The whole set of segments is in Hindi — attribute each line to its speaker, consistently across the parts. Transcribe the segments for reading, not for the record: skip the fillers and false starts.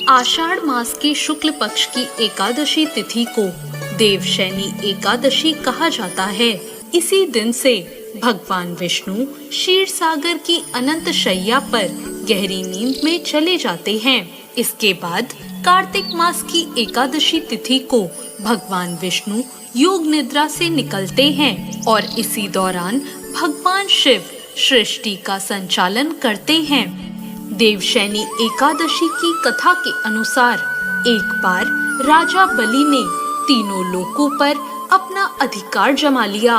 Speaker 1: आषाढ़ मास के शुक्ल पक्ष की एकादशी तिथि को देवशयनी एकादशी कहा जाता है। इसी दिन से भगवान विष्णु क्षीर सागर की अनंत शैया पर गहरी नींद में चले जाते हैं। इसके बाद कार्तिक मास की एकादशी तिथि को भगवान विष्णु योग निद्रा से निकलते हैं और इसी दौरान भगवान शिव सृष्टि का संचालन करते हैं। देवशयनी एकादशी की कथा के अनुसार एक बार राजा बलि ने तीनों लोकों पर अपना अधिकार जमा लिया।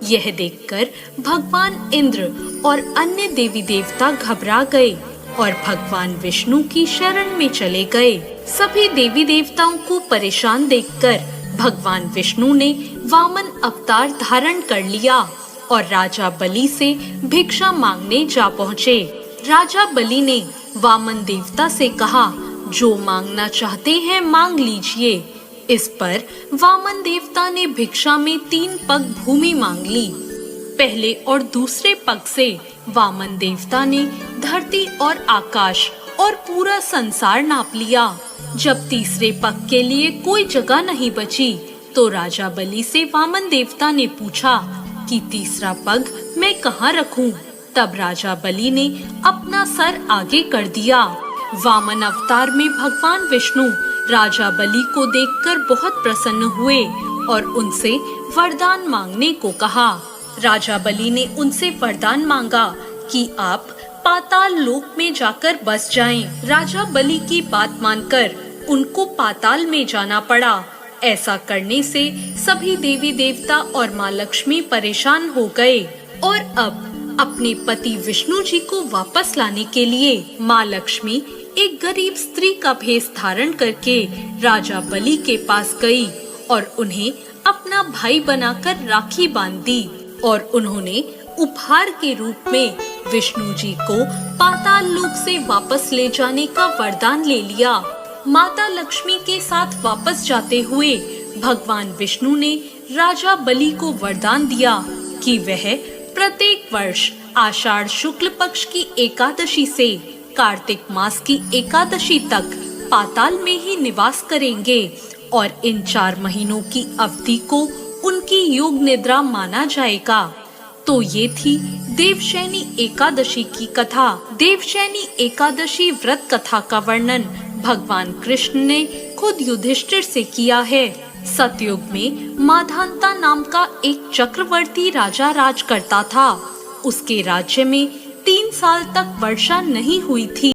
Speaker 1: यह देखकर भगवान इंद्र और अन्य देवी देवता घबरा गए और भगवान विष्णु की शरण में चले गए। सभी देवी देवताओं को परेशान देखकर भगवान विष्णु ने वामन अवतार धारण कर लिया और राजा बलि से भिक्षा मांगने जा पहुँचे। राजा बलि ने वामन देवता से कहा, जो मांगना चाहते हैं मांग लीजिए। इस पर वामन देवता ने भिक्षा में 3 पग भूमि मांग ली। पहले और दूसरे पग से वामन देवता ने धरती और आकाश और पूरा संसार नाप लिया। जब तीसरे पग के लिए कोई जगह नहीं बची तो राजा बलि से वामन देवता ने पूछा कि तीसरा पग मैं कहाँ रखूं? तब राजा बलि ने अपना सर आगे कर दिया। वामन अवतार में भगवान विष्णु राजा बलि को देखकर बहुत प्रसन्न हुए और उनसे वरदान मांगने को कहा। राजा बलि ने उनसे वरदान मांगा कि आप पाताल लोक में जाकर बस जाएं। राजा बलि की बात मानकर उनको पाताल में जाना पड़ा। ऐसा करने से सभी देवी देवता और माँ लक्ष्मी परेशान हो गए और अब अपने पति विष्णु जी को वापस लाने के लिए माँ लक्ष्मी एक गरीब स्त्री का भेष धारण करके राजा बलि के पास गई और उन्हें अपना भाई बनाकर राखी बांध दी और उन्होंने उपहार के रूप में विष्णु जी को पाताल लोक से वापस ले जाने का वरदान ले लिया। माता लक्ष्मी के साथ वापस जाते हुए भगवान विष्णु ने राजा बलि को वरदान दिया कि वह प्रत्येक वर्ष आषाढ़ शुक्ल पक्ष की एकादशी से कार्तिक मास की एकादशी तक पाताल में ही निवास करेंगे और इन 4 महीनों की अवधि को उनकी योग निद्रा माना जाएगा। तो ये थी देवशयनी एकादशी की कथा। देवशयनी एकादशी व्रत कथा का वर्णन भगवान कृष्ण ने खुद युधिष्ठिर से किया है। सतयुग में माधांता नाम का एक चक्रवर्ती राजा राज करता था। उसके राज्य में 3 साल तक वर्षा नहीं हुई थी।